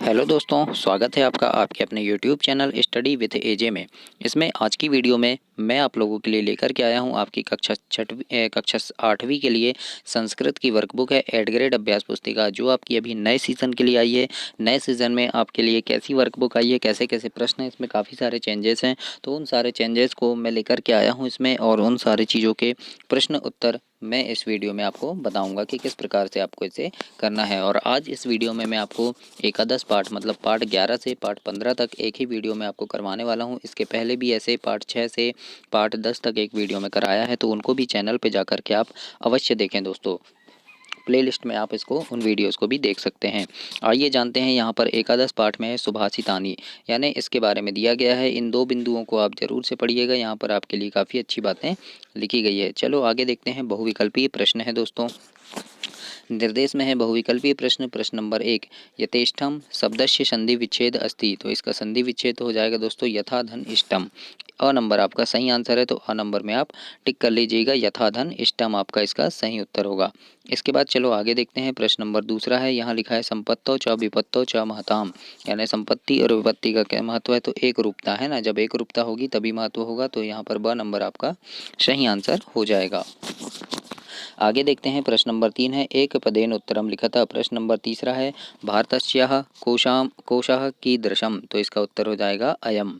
Hello दोस्तों, स्वागत है आपका आपके अपने यूट्यूब चैनल स्टडी विद एजे में। इसमें आज की वीडियो में मैं आप लोगों के लिए लेकर के आया हूं आपकी कक्षा 8वीं के लिए संस्कृत की वर्कबुक है एड ग्रेड अभ्यास पुस्तिका, जो आपकी अभी नए सीज़न के लिए आई है। नए सीज़न में आपके लिए कैसी वर्कबुक आई है, कैसे कैसे प्रश्न हैं, इसमें काफ़ी सारे चेंजेस हैं। तो उन सारे चेंजेस को मैं लेकर के आया हूँ इसमें, और उन सारी चीज़ों के प्रश्न उत्तर मैं इस वीडियो में आपको बताऊंगा कि किस प्रकार से आपको इसे करना है। और आज इस वीडियो में मैं आपको एकादश पाठ मतलब पाठ 11 से पाठ 15 तक एक ही वीडियो में आपको करवाने वाला हूं। इसके पहले भी ऐसे पाठ 6 से पाठ 10 तक एक वीडियो में कराया है, तो उनको भी चैनल पे जाकर के आप अवश्य देखें दोस्तों। प्लेलिस्ट में आप इसको उन वीडियोस को भी देख सकते हैं। आइए जानते हैं, यहाँ पर एकादश पाठ में है सुभाषितानी, यानी इसके बारे में दिया गया है। इन दो बिंदुओं को आप जरूर से पढ़िएगा, यहाँ पर आपके लिए काफ़ी अच्छी बातें लिखी गई है। चलो आगे देखते हैं। बहुविकल्पीय प्रश्न है दोस्तों। निर्देश में है बहुविकल्पीय प्रश्न। प्रश्न नंबर 1, यथेष्टम शब्दस्य संधि विच्छेद अस्ति, तो इसका संधि विच्छेद हो जाएगा दोस्तों यथा धन इष्टम। अ नंबर आपका सही आंसर है, तो अ नंबर में आप टिक कर लीजिएगा, यथा धन इष्टम आपका इसका सही उत्तर होगा। इसके बाद चलो आगे देखते हैं। प्रश्न नंबर दूसरा है, यहाँ लिखा है संपत्तो च विपत्तो च महताम, यानी संपत्ति और विपत्ति का क्या महत्व है, तो एक रूपता है ना, जब एक रूपता होगी तभी महत्व होगा, तो यहाँ पर ब नंबर आपका सही आंसर हो जाएगा। आगे देखते हैं। प्रश्न नंबर 3 है, एक पदेन उत्तरम लिखता। प्रश्न नंबर तीसरा है, भारतस्याः कोशः कीदृशम, तो इसका उत्तर हो जाएगा अयम।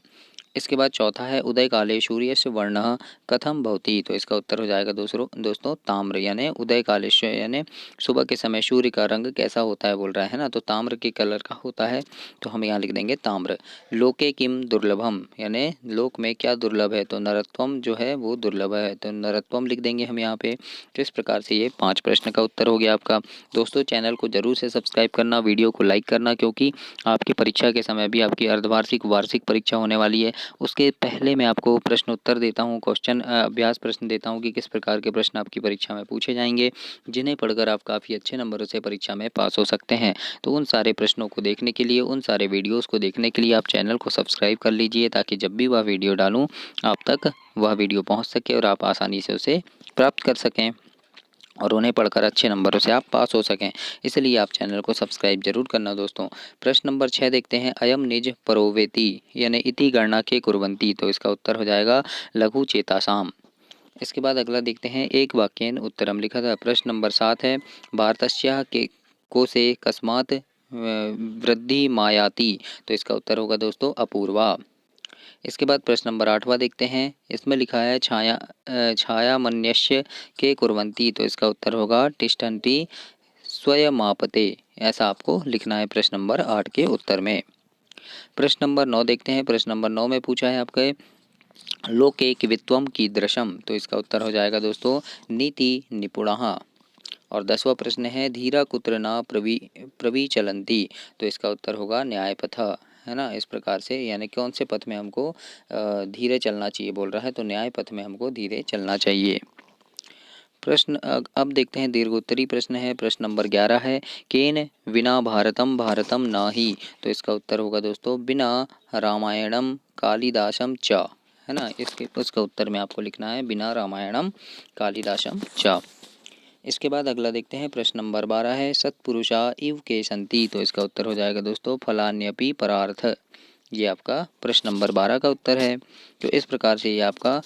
इसके बाद चौथा है, उदय काले सूर्यस्य वर्णः कथम भवति, तो इसका उत्तर हो जाएगा दोस्तों ताम्र, यानी उदय काले यानी सुबह के समय सूर्य का रंग कैसा होता है बोल रहा है ना, तो ताम्र के कलर का होता है, तो हम यहाँ लिख देंगे ताम्र। लोके किम दुर्लभम, यानी लोक में क्या दुर्लभ है, तो नरत्वम जो है वो दुर्लभ है, तो नरत्वम लिख देंगे हम यहाँ पे। तो इस प्रकार से ये 5 प्रश्न का उत्तर हो गया आपका। दोस्तों चैनल को जरूर से सब्सक्राइब करना, वीडियो को लाइक करना, क्योंकि आपकी परीक्षा के समय भी आपकी अर्धवार्षिक वार्षिक परीक्षा होने वाली है। उसके पहले मैं आपको प्रश्न उत्तर देता हूँ, क्वेश्चन अभ्यास प्रश्न देता हूँ कि किस प्रकार के प्रश्न आपकी परीक्षा में पूछे जाएंगे, जिन्हें पढ़कर आप काफ़ी अच्छे नंबरों से परीक्षा में पास हो सकते हैं। तो उन सारे प्रश्नों को देखने के लिए, उन सारे वीडियोस को देखने के लिए आप चैनल को सब्सक्राइब कर लीजिए, ताकि जब भी वह वीडियो डालूँ आप तक वह वीडियो पहुँच सके और आप आसानी से उसे प्राप्त कर सकें और उन्हें पढ़कर अच्छे नंबरों से आप पास हो सकें। इसलिए आप चैनल को सब्सक्राइब जरूर करना दोस्तों। प्रश्न नंबर 6 देखते हैं, अयम निज परोवेति, यानी इति गणना के कुर्वन्ति, तो इसका उत्तर हो जाएगा लघु चेतासाम। इसके बाद अगला देखते हैं, एक वाक्येन उत्तरम लिखा था। प्रश्न नंबर 7 है, भारतस्याः के कोशे कस्मात् वृद्धि मायाति, तो इसका उत्तर होगा दोस्तों अपूर्वा। इसके बाद प्रश्न नंबर 8वां देखते हैं। इसमें लिखा है छायामन्यस्य के कुर्वन्ति, तो इसका उत्तर होगा तिष्ठन्ति स्वयमापते। ऐसा आपको लिखना है प्रश्न नंबर 8 के उत्तर में। प्रश्न नंबर 9 देखते हैं। प्रश्न नंबर 9 में पूछा है आपके, लोके किवित्वम कीदृशम, तो इसका उत्तर हो जाएगा दोस्तों नीति निपुणः। और 10वां प्रश्न है, धीरा कुत्र न प्रविचलन्ति, तो इसका उत्तर होगा न्यायपथ, है ना। इस प्रकार से, यानी कौन से पथ में हमको धीरे चलना चाहिए बोल रहा है, तो न्याय पथ में हमको धीरे चलना चाहिए। प्रश्न अब देखते हैं, दीर्घोत्तरी प्रश्न है। प्रश्न नंबर 11 है, केन विना भारतम भारतम नाही, तो इसका उत्तर होगा दोस्तों बिना रामायणम कालिदासम च, है ना। उसका उत्तर में आपको लिखना है बिना रामायणम कालिदासम च। इसके बाद अगला देखते हैं। प्रश्न नंबर 12 है, सत्पुरुषा इव के संति, तो इसका उत्तर हो जाएगा दोस्तों फलान्यपि परार्थ। ये आपका प्रश्न नंबर 12 का उत्तर है। तो इस प्रकार से ये आपका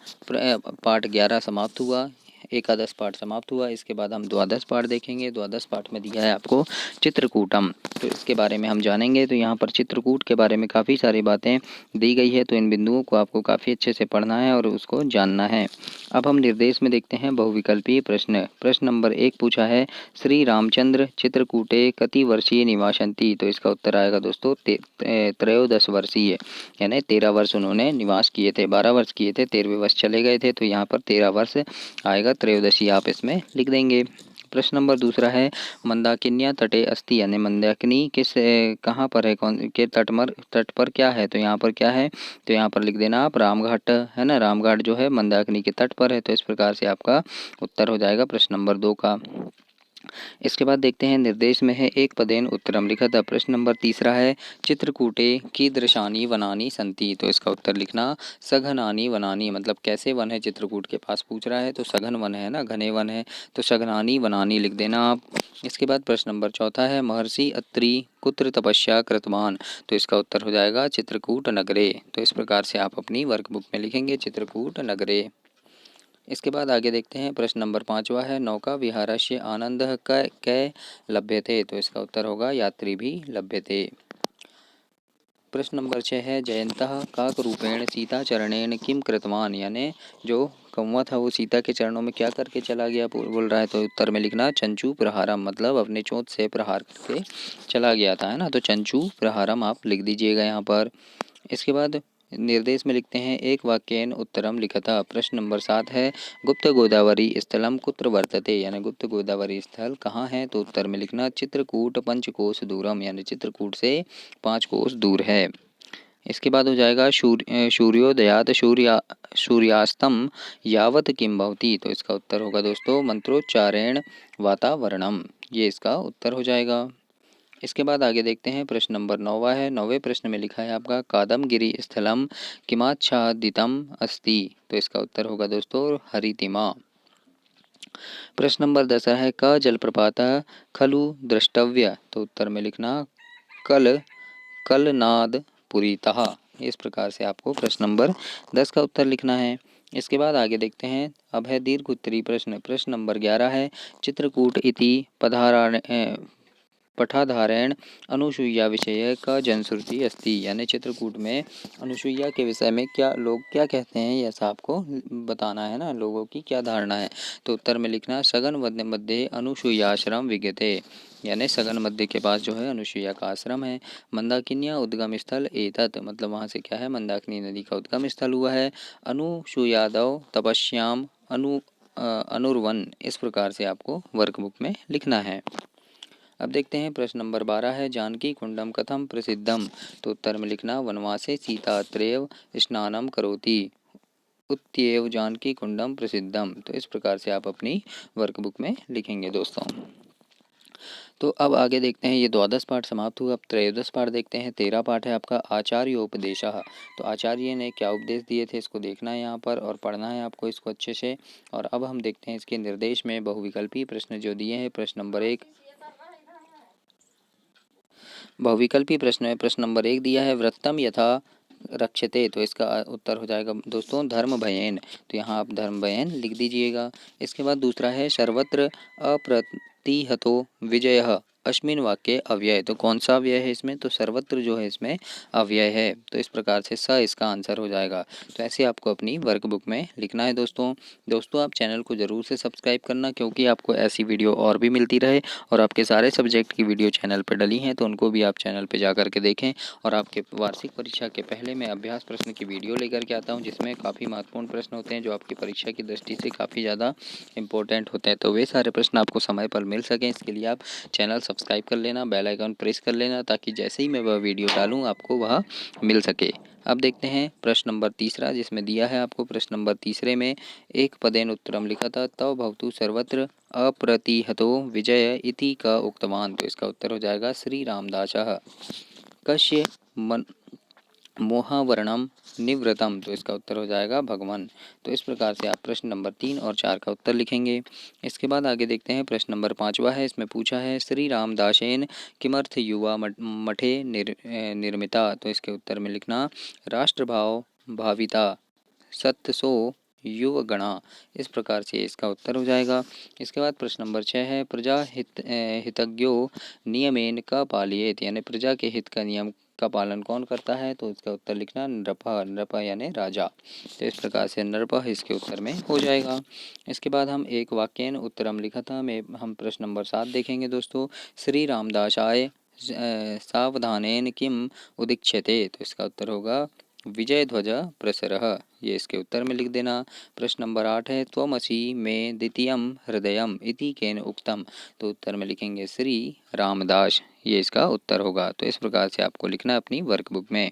पाठ 11 समाप्त हुआ, एकादश पाठ समाप्त हुआ। इसके बाद हम द्वादश पाठ देखेंगे। द्वादश पाठ में दिया है आपको चित्रकूटम, तो इसके बारे में हम जानेंगे। तो यहाँ पर चित्रकूट के बारे में काफ़ी सारी बातें दी गई है, तो इन बिंदुओं को आपको काफ़ी अच्छे से पढ़ना है और उसको जानना है। अब हम निर्देश में देखते हैं बहुविकल्पीय प्रश्न। प्रश्न नंबर 1 पूछा है, श्री रामचंद्र चित्रकूटे कति वर्षीय निवासन्ति, तो इसका उत्तर आएगा दोस्तों 13 वर्षीय, यानी 13 वर्ष उन्होंने निवास किए थे। 12 वर्ष किए थे, 13वें वर्ष चले गए थे, तो यहाँ पर 13 वर्ष आएगा, त्रयोदशी आप इसमें लिख देंगे। प्रश्न नंबर दूसरा है, मंदाकिन्या तटे अस्ति, यानी मंदाकिनी किस कहाँ पर है, कौन के तट पर क्या है, तो यहाँ पर क्या है, तो यहाँ पर लिख देना आप रामघाट, है ना। रामघाट जो है मंदाकिनी के तट पर है, तो इस प्रकार से आपका उत्तर हो जाएगा प्रश्न नंबर 2 का। इसके बाद देखते हैं निर्देश में है एक पदेन उत्तरम लिखा था। प्रश्न नंबर तीसरा है चित्रकूटे कीदृशानि वनानि सन्ति, तो इसका उत्तर लिखना सघनानि वनानि, मतलब कैसे वन है चित्रकूट के पास पूछ रहा है, तो सघन वन है ना, घने वन है, तो सघनानि वनानि लिख देना आप। इसके बाद प्रश्न नंबर चौथा है महर्षि अत्रि कुत्र तपस्या कृतवान, तो इसका उत्तर हो जाएगा चित्रकूट नगरे। तो इस प्रकार से आप अपनी वर्कबुक में लिखेंगे चित्रकूट नगरे। इसके बाद आगे देखते हैं प्रश्न नंबर पाँचवा है नौका विहारस्य आनंद कै लभ्यते, तो इसका उत्तर होगा यात्री भी लभ्यते। प्रश्न नंबर 6 है जयंतः काकरूपेण सीता चरणेन किम कृतवान, यानी जो कौवा था वो सीता के चरणों में क्या करके चला गया बोल रहा है, तो उत्तर में लिखना चंचू प्रहारम, मतलब अपने चोंच से प्रहार करके चला गया था, है ना, तो चंचू प्रहारम आप लिख दीजिएगा यहाँ पर। इसके बाद निर्देश में लिखते हैं एक वाक्येन उत्तरम लिखता। प्रश्न नंबर 7 है गुप्त गोदावरी स्थलम कुत्र वर्तते, यानी गुप्त गोदावरी स्थल कहाँ है, तो उत्तर में लिखना चित्रकूट पंचकोश दूरम, यानी चित्रकूट से 5 कोस दूर है। इसके बाद हो जाएगा सूर्योदयात सूर्यास्तम यावत किम भवति, तो इसका उत्तर होगा दोस्तों मंत्रोच्चारेण वातावरणम, ये इसका उत्तर हो जाएगा। इसके बाद आगे देखते हैं प्रश्न नंबर 9वां है। 9वें प्रश्न में लिखा है आपका कादमगिरी स्थलम किमाच्छादितम अस्ति, तो इसका उत्तर होगा दोस्तों हरितिमा। प्रश्न नंबर 10 है क जलप्रपात खलु द्रष्टव्य, तो उत्तर में लिखना कल कलनाद पुरीतः। इस प्रकार से आपको प्रश्न नंबर 10 का उत्तर लिखना है। इसके बाद आगे देखते हैं अब है दीर्घ उत्तरी प्रश्न। प्रश्न नंबर 11 है चित्रकूट इति पठाधारेण अनुसूया विषय का जनश्रुति अस्ति, यानी चित्रकूट में अनुसूया के विषय में क्या लोग क्या कहते हैं, ऐसा आपको बताना है ना, लोगों की क्या धारणा है, तो उत्तर में लिखना सगन मध्य अनुसूयाश्रम विद्यते, यानी सगन मध्य के पास जो है अनुसूया का आश्रम है। मंदाकिन्या उद्गम स्थल एतत्, मतलब वहाँ से क्या है मंदाकिनी नदी का उद्गम स्थल हुआ है। अनुसूयादव तपस्याम अनुर्वन, इस प्रकार से आपको वर्कबुक में लिखना है। अब देखते हैं प्रश्न नंबर 12 है जानकी कुंडम कथम प्रसिद्धम, तो उत्तर में लिखना वनवासे सीता अत्रैव स्नानम करोति उत्त्येव जानकी कुंडम प्रसिद्धम, तो इस प्रकार से आप अपनी वर्कबुक में लिखेंगे दोस्तों। तो अब आगे देखते हैं ये द्वादश पाठ समाप्त हुआ। अब त्रयोदश पाठ देखते हैं। 13 पाठ है आपका आचार्योपदेशः, तो आचार्य ने क्या उपदेश दिए थे इसको देखना है यहाँ पर और पढ़ना है आपको इसको अच्छे से। और अब हम देखते हैं इसके निर्देश में बहुविकल्पी प्रश्न जो दिए हैं। प्रश्न नंबर 1 बहुविकल्पी प्रश्न है। प्रश्न नंबर 1 दिया है व्रतम यथा रक्षते, तो इसका उत्तर हो जाएगा दोस्तों धर्म भयेन, तो यहाँ आप धर्म भयेन लिख दीजिएगा। इसके बाद दूसरा है सर्वत्र अप्रतिहतो विजय अस्मिन वाक्य अव्यय, तो कौन सा अव्यय है इसमें, तो सर्वत्र जो है इसमें अव्यय है, तो इस प्रकार से स इसका आंसर हो जाएगा। तो ऐसे आपको अपनी वर्कबुक में लिखना है दोस्तों आप चैनल को ज़रूर से सब्सक्राइब करना, क्योंकि आपको ऐसी वीडियो और भी मिलती रहे। और आपके सारे सब्जेक्ट की वीडियो चैनल पर डली हैं, तो उनको भी आप चैनल पर जा करके देखें। और आपके वार्षिक परीक्षा के पहले मैं अभ्यास प्रश्न की वीडियो लेकर के आता हूं, जिसमें काफ़ी महत्वपूर्ण प्रश्न होते हैं जो आपकी परीक्षा की दृष्टि से काफ़ी ज़्यादा इंपॉर्टेंट होते हैं। तो वे सारे प्रश्न आपको समय पर मिल सकें, इसके लिए आप चैनल सब्सक्राइब कर लेना, बेल आइकन प्रेस कर लेना, ताकि जैसे ही मैं वह वीडियो डालूँ आपको वह मिल सके। अब देखते हैं प्रश्न नंबर तीसरा, जिसमें दिया है आपको प्रश्न नंबर तीसरे में एक पदेन उत्तरम लिखा था तव भवतु सर्वत्र अप्रतिहतो विजय इति का उक्तवान, तो इसका उत्तर हो जाएगा श्री रामदासः कस्य मन मोहावरणम निवृतम, तो इसका उत्तर हो जाएगा भगवान। तो इस प्रकार से आप प्रश्न नंबर 3 और 4 का उत्तर लिखेंगे। इसके बाद आगे देखते हैं प्रश्न नंबर 5वां है। इसमें पूछा है श्री रामदासेन किमर्थ युवा मठे निर्मिता, तो इसके उत्तर में लिखना राष्ट्रभाव भाविता सत्सो युवगणा, इस प्रकार से इसका उत्तर हो जाएगा। इसके बाद प्रश्न नंबर 6 है प्रजा हितज्ञो नियमेन का पालियेत, यानी प्रजा के हित का नियम का पालन कौन करता है, तो इसका उत्तर लिखना नृप यानी राजा। तो इस प्रकार से नृप इसके उत्तर में हो जाएगा। इसके बाद हम एक वाक्यन उत्तरम लिखा था में हम प्रश्न नंबर 7 देखेंगे दोस्तों। श्री रामदासाय सावधानेन किम उदीक्ष्यते, तो इसका उत्तर होगा विजय ध्वज प्रसरः, ये इसके उत्तर में लिख देना। प्रश्न नंबर 8 है त्वमसि में द्वितीयम हृदयम इति केन उक्तम, तो उत्तर में लिखेंगे श्री रामदास, ये इसका उत्तर होगा। तो इस प्रकार से आपको लिखना है अपनी वर्कबुक में।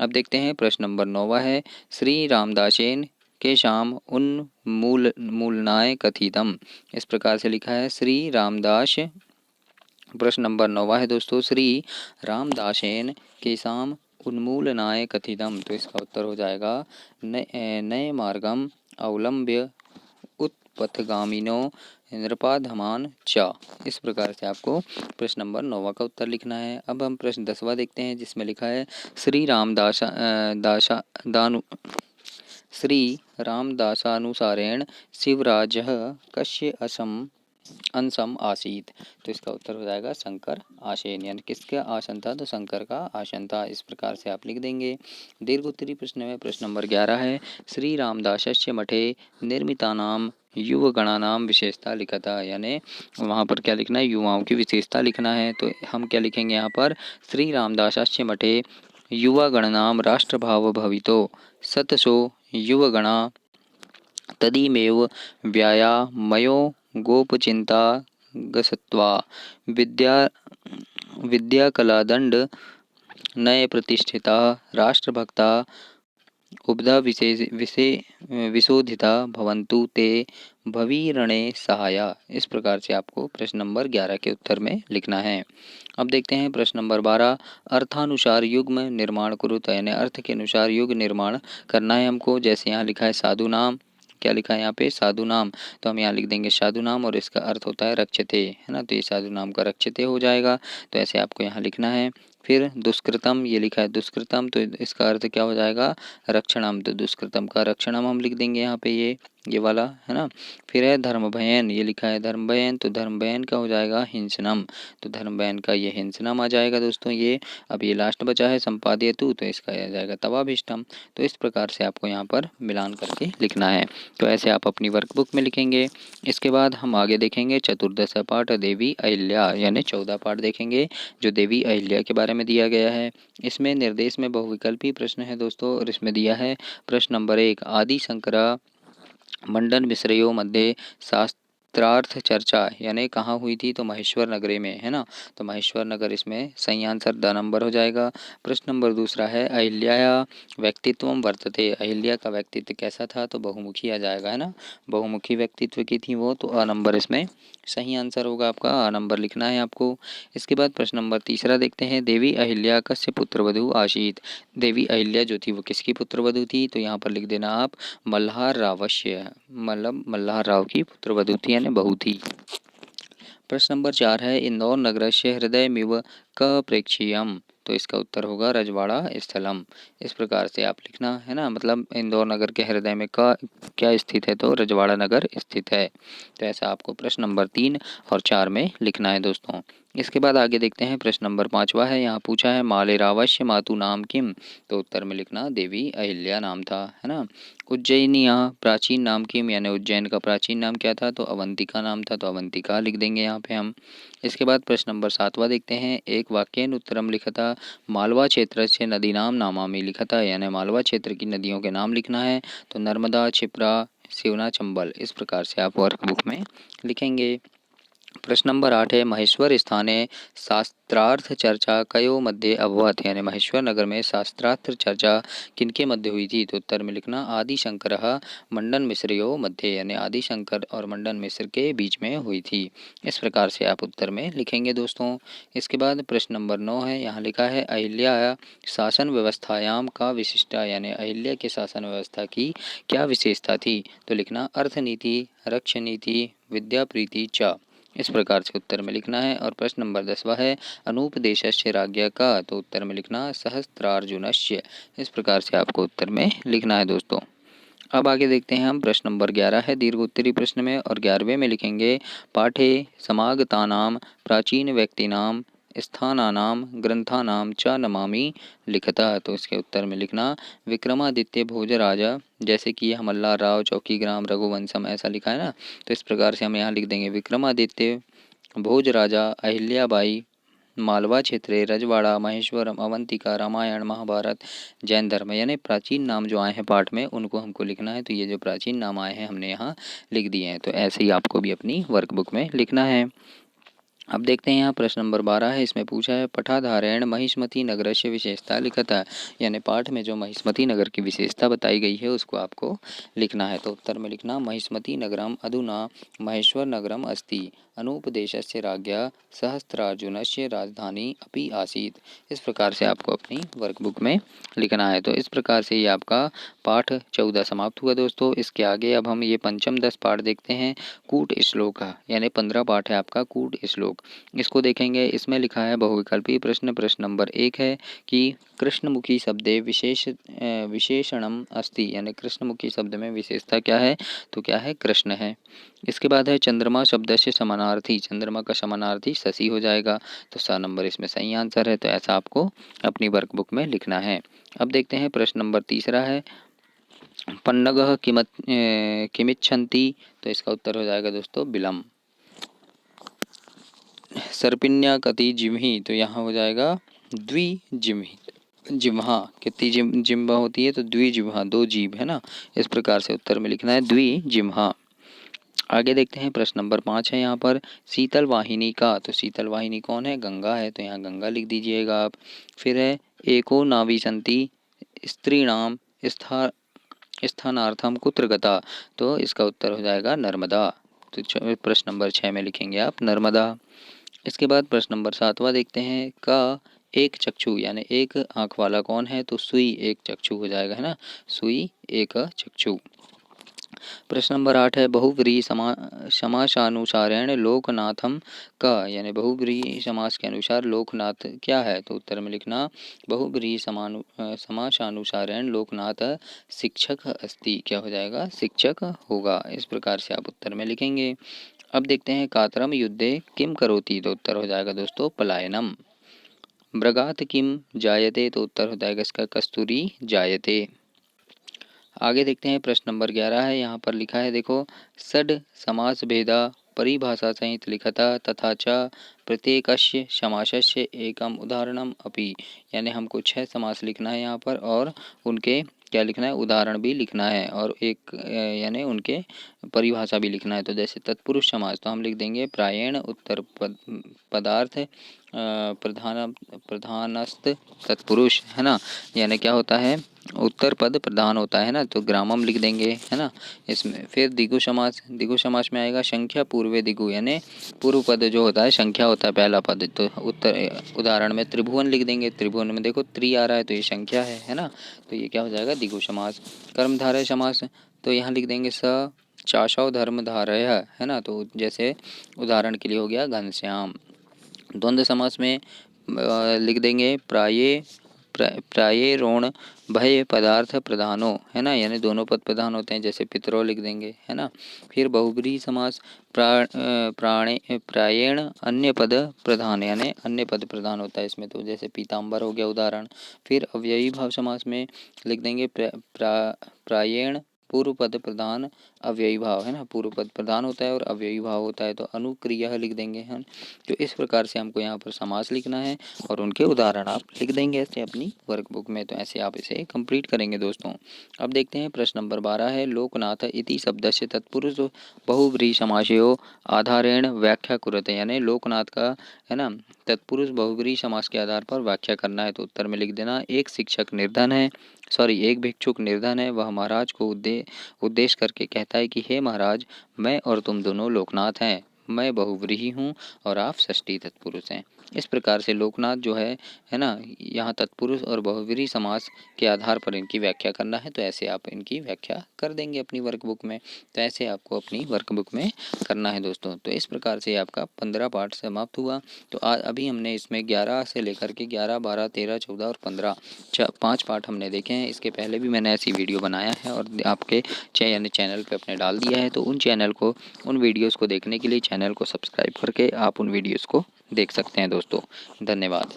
अब देखते हैं प्रश्न नंबर 9 है श्री रामदासेन केशाम उन्मूलनाय कथितम। इस प्रकार से लिखा है श्री रामदास। प्रश्न नंबर 9 है दोस्तों, श्री रामदासेन केशाम उन्मूलनाय कथितम। तो इसका उत्तर हो जाएगा नए मार्गम अवलंब्य उत्पथगामिनो नृपाधमान च। इस प्रकार से आपको प्रश्न नंबर 9 का उत्तर लिखना है। अब हम प्रश्न 10वां देखते हैं, जिसमें लिखा है श्री रामदासानुसारेण शिवराजः कस्य अंशम आसीत। तो इसका उत्तर हो जाएगा शंकर आसेन, यानी किसका आसन था, तो शंकर का आसन था। इस प्रकार से आप लिख देंगे। दीर्घ उत्तरी प्रश्न में प्रश्न नंबर 11 है, श्री रामदासस्य मठे निर्मितानाम युवगणानाम विशेषता लिखता। यानी वहाँ पर क्या लिखना है, युवाओं की विशेषता लिखना है। तो हम क्या लिखेंगे यहाँ पर, श्री रामदासस्य मठे युवागणानाम राष्ट्रभाव भवितो सतसो युवगणा तदीमेव व्यायामयो गोपचिंता गसत्वा विद्या विद्याकलादंड नये प्रतिष्ठिता राष्ट्रभक्ता उपधा विशोधिता भवन्तु ते भवीरणे सहाया। इस प्रकार से आपको प्रश्न नंबर 11 के उत्तर में लिखना है। अब देखते हैं प्रश्न नंबर 12, अर्थानुसार युग्म निर्माण कुरुत। यानी अर्थ के अनुसार युग निर्माण करना है हमको। जैसे यहाँ लिखा है साधु नाम, क्या लिखा है यहाँ पे, साधु नाम। तो हम यहाँ लिख देंगे साधु नाम और इसका अर्थ होता है रक्षते, है ना। तो ये साधु नाम का रक्षते हो जाएगा। तो ऐसे आपको यहाँ लिखना है। फिर दुष्कृतम, ये लिखा है दुष्कृतम, तो इसका अर्थ क्या हो जाएगा, रक्षणम। तो दुष्कृतम का रक्षणम हम लिख देंगे यहाँ पे, ये वाला, है ना। फिर है धर्म भयन, ये लिखा है धर्म भयन, तो धर्म भयन का हो जाएगा हिंसनम। तो धर्म भयन का ये हिंसनम आ जाएगा दोस्तों ये। अब ये लास्ट बचा है संपादयतु, तो इसका आ जाएगा तवाभिष्टम। तो इस प्रकार से आपको यहाँ पर मिलान करके लिखना है। तो ऐसे आप अपनी वर्कबुक में लिखेंगे। इसके बाद हम आगे देखेंगे चतुर्दश पाठ देवी अहिल्या, यानी 14 पाठ देखेंगे जो देवी अहिल्या के बारे में दिया गया है। इसमें निर्देश में बहुविकल्पी प्रश्न है दोस्तों, और इसमें दिया है प्रश्न नंबर 1, आदि शंकरा मंडन मिश्रयों मध्य शास्त्रार्थ चर्चा यानी कहाँ हुई थी, तो महेश्वर नगरी में, है ना। तो महेश्वर नगर इसमें सही आंसर द नंबर हो जाएगा। प्रश्न नंबर 2 है, अहिल्या व्यक्तित्व वर्तते। अहिल्या का व्यक्तित्व कैसा था, तो बहुमुखी आ जाएगा, है ना। बहुमुखी व्यक्तित्व की थी वो, तो अ नंबर इसमें सही आंसर होगा आपका, अ नंबर लिखना है आपको। इसके बाद प्रश्न नंबर 3 देखते हैं, देवी अहिल्या कस्य पुत्रवधू आशीत। देवी अहिल्या जो थी वो किसकी पुत्रवधू थी, तो यहाँ पर लिख देना आप मल्हार रावस्य, मतलब मल्हार राव की पुत्रवधू थी, यानी बहू थी। प्रश्न नंबर 4 है, इंदौर नगर से हृदयमिव क प्रेक्षीयम। तो इसका उत्तर होगा रजवाड़ा स्थलम। इस प्रकार से आप लिखना, है ना। मतलब इंदौर नगर के हृदय में का क्या स्थित है, तो रजवाड़ा नगर स्थित है। तो ऐसा आपको प्रश्न नंबर 3 और 4 में लिखना है दोस्तों। इसके बाद आगे देखते हैं प्रश्न नंबर 5 है। यहाँ पूछा है मालेरावस्य मातु नाम किम। तो उत्तर में लिखना देवी अहिल्या नाम था, है ना। उज्जैनिया प्राचीन नाम किम, यानी उज्जैन का प्राचीन नाम क्या था, तो अवंतिका नाम था। तो अवंतिका लिख देंगे यहाँ पे हम। इसके बाद प्रश्न नंबर 7 देखते हैं, एक वाक्येन उत्तरम लिखता मालवा क्षेत्र से नदी नाम नामामी लिखता। यानी मालवा क्षेत्र की नदियों के नाम लिखना है। तो नर्मदा, क्षिप्रा, शिवना, चंबल। इस प्रकार से आप वर्कबुक में लिखेंगे। प्रश्न नंबर 8 है, महेश्वर स्थाने शास्त्रार्थ चर्चा कयो मध्य अभवत। यानी महेश्वर नगर में शास्त्रार्थ चर्चा किनके मध्य हुई थी, तो उत्तर में लिखना आदि शंकर मंडन मिश्रयो मध्य, यानी आदि शंकर और मंडन मिश्र के बीच में हुई थी। इस प्रकार से आप उत्तर में लिखेंगे दोस्तों। इसके बाद प्रश्न नंबर 9 है। यहाँ लिखा है अहिल्या शासन व्यवस्थायाम का विशिष्टा। यानी अहिल्या के शासन व्यवस्था की क्या विशेषता थी, तो लिखना अर्थनीति, रक्ष नीति, विद्या प्रीति च। इस प्रकार से उत्तर में लिखना है। और प्रश्न नंबर 10 है, अनुपदेशस्य राज्ञा का। तो उत्तर में लिखना सहस्त्रार्जुनस्य। इस प्रकार से आपको उत्तर में लिखना है दोस्तों। अब आगे देखते हैं हम प्रश्न नंबर 11 है दीर्घ उत्तरी प्रश्न में, और 11वें में लिखेंगे पाठे समागतानाम प्राचीन व्यक्तिनाम स्थानानाम ग्रंथानाम च नमामि लिखता। तो इसके उत्तर में लिखना विक्रमादित्य भोजराजा, जैसे कि यह मल्हार राव, चौकीग्राम, रघुवंशम ऐसा लिखा है ना। तो इस प्रकार से हम यहाँ लिख देंगे विक्रमादित्य भोजराजा, अहिल्याबाई, मालवा क्षेत्र, रजवाड़ा, महेश्वरम, अवंतिका, रामायण, महाभारत, जैन धर्म। यानी प्राचीन नाम जो आए हैं पाठ में उनको हमको लिखना है। तो ये जो प्राचीन नाम आए हैं हमने यहाँ लिख दिए हैं। तो ऐसे ही आपको भी अपनी वर्कबुक में लिखना है। अब देखते हैं यहाँ प्रश्न नंबर 12 है। इसमें पूछा है पठाधारेण महिष्मती नगरस्य विशेषता लिखता, यानी पाठ में जो महिष्मती नगर की विशेषता बताई गई है उसको आपको लिखना है। तो उत्तर में लिखना महिष्मती नगरम अधुना महेश्वर नगरम अस्ति अनुपदेशस्य राज्ञा सहस्त्रार्जुनस्य राजधानी अपि आसीत। इस प्रकार से आपको अपनी वर्कबुक में लिखना है। तो इस प्रकार से ये आपका पाठ 14 समाप्त हुआ दोस्तों। इसके आगे अब हम ये पंचम 10 पाठ देखते हैं। कूट श्लोक यानी 15 पाठ है आपका कूट श्लोक, इसको देखेंगे। इसमें लिखा है बहुविकल्पी प्रश्न। प्रश्न नंबर 1 है कि कृष्णमुखी शब्दे विशेषणम अस्ति, यानी कृष्णमुखी शब्द में विशेषता क्या है, तो क्या है, कृष्ण है। इसके बाद है चंद्रमा शब्द से समानार्थी, चंद्रमा का समानार्थी शशि हो जाएगा, तो सा नंबर इसमें सही आंसर है। तो ऐसा आपको अपनी वर्कबुक में लिखना है। अब देखते हैं प्रश्न नंबर 3 है पन्नगः किमिच्छन्ति, तो इसका उत्तर हो जाएगा दोस्तों बिलम। सर्पिण्या कति जिम्हि, तो यहाँ हो जाएगा द्विजिम्हि। जिम्हा कितनी जिम्हा होती है, तो द्विजिम्हा, 2 जीभ है ना। इस प्रकार से उत्तर में लिखना है द्विजिम्हा। आगे देखते हैं प्रश्न नंबर 5 है यहाँ पर शीतल वाहिनी का, तो शीतल वाहिनी कौन है, गंगा है, तो यहाँ गंगा लिख दीजिएगा आप। फिर है एको नाभिसन्ति स्त्रीणाम स्थानार्थम कुत्र गता, तो इसका उत्तर हो जाएगा नर्मदा। तो प्रश्न नंबर 6 में लिखेंगे आप नर्मदा। इसके बाद प्रश्न नंबर 7वां देखते हैं का एक चक्षु, यानी एक आंख वाला कौन है, तो सुई एक चक्षु हो जाएगा, है ना, सुई एक चक्षु। प्रश्न नंबर 8 है बहुव्रीहि समासानुसारेण लोकनाथम का, यानी बहुव्रीहि समास के अनुसार लोकनाथ क्या है, तो उत्तर में लिखना बहुव्रीहि समासानुसारेण लोकनाथ शिक्षक अस्ति, क्या हो जाएगा, शिक्षक होगा। इस प्रकार से आप उत्तर में लिखेंगे। अब देखते हैं कातरम युद्धे किम करोति, तो उत्तर हो जाएगा दोस्तों पलायनम। मृगात किम जायते, तो उत्तर हो जाएगा इसका कस्तूरी जायते। आगे देखते हैं प्रश्न नंबर 11 है। यहाँ पर लिखा है देखो षड समास भेदा परिभाषा सहित लिखता तथा च प्रत्येकस्य समासस्य एकम उदाहरणम अपि, यानी हमको 6 समास लिखना है यहाँ पर, और उनके क्या लिखना है, उदाहरण भी लिखना है, और एक यानी उनके परिभाषा भी लिखना है। तो जैसे तत्पुरुष समास, तो हम लिख देंगे प्रायेण उत्तर पदार्थ प्रधान प्रधानस्त तत्पुरुष, है ना, यानी क्या होता है, उत्तर पद प्रधान होता है ना, तो ग्रामम लिख देंगे, है ना इसमें। फिर दिगु समास, दिगु समास में आएगा संख्या पूर्वे दिगु, यानी पूर्व पद जो होता है संख्या होता है पहला पद, तो उत्तर उदाहरण में त्रिभुवन लिख देंगे। त्रिभुवन में देखो त्रि आ रहा है, तो ये संख्या है ना, तो ये क्या हो जाएगा दिगु समास। कर्मधारय समास, तो यहाँ लिख देंगे स चाशव धर्मधारय, है ना, तो जैसे उदाहरण के लिए हो गया घनश्याम। द्वंद्व समास में लिख देंगे प्राये रोण भय पदार्थ प्रधानो, है ना, यानी दोनों पद प्रधान होते हैं, जैसे पितरो लिख देंगे, है ना। फिर बहुब्रीहि समास प्रायेण अन्य पद प्रधान, यानी अन्य पद प्रधान होता है इसमें, तो जैसे पीताम्बर हो गया उदाहरण। फिर अव्ययी भाव समास में लिख देंगे प्रायेण पूर्व पद प्रधान अव्ययी भाव, है ना, पूर्व पद प्रधान होता है और अव्ययी भाव होता है, तो अनुक्रिया लिख देंगे हम। तो इस प्रकार से हमको यहाँ पर समास लिखना है और उनके उदाहरण आप लिख देंगे ऐसे अपनी वर्कबुक में। तो ऐसे आप इसे कंप्लीट करेंगे दोस्तों। अब देखते हैं प्रश्न नंबर 12 है लोकनाथ इति शब्दस्य तत्पुरुष बहुव्रीहि समासयो आधारेण व्याख्या कुरुते, यानी लोकनाथ का, है ना, तत्पुरुष बहुव्रीहि समास के आधार पर व्याख्या करना है। तो उत्तर में लिख देना एक शिक्षक निर्धन है, एक भिक्षुक निर्धन है, वह महाराज को उद्देश्य करके कहता है कि हे महाराज, मैं और तुम दोनों लोकनाथ हैं, मैं बहुव्रीहि हूँ और आप षष्ठी तत्पुरुष हैं। इस प्रकार से लोकनाथ जो है ना, यहाँ तत्पुरुष और बहुव्रीहि समास के आधार पर इनकी व्याख्या करना है। तो ऐसे आप इनकी व्याख्या कर देंगे अपनी वर्कबुक में। तो ऐसे आपको अपनी वर्कबुक में करना है दोस्तों। तो इस प्रकार से आपका 15 पार्ट समाप्त हुआ। तो अभी हमने इसमें 11 से लेकर के 11, 12, 13, 14 और 15 5 पार्ट हमने देखे हैं। इसके पहले भी मैंने ऐसी वीडियो बनाया है और आपके चैनल पे अपने डाल दिया है। तो उन वीडियोज़ को देखने के लिए चैनल को सब्सक्राइब करके आप उन वीडियोज़ को देख सकते हैं दोस्तों। धन्यवाद।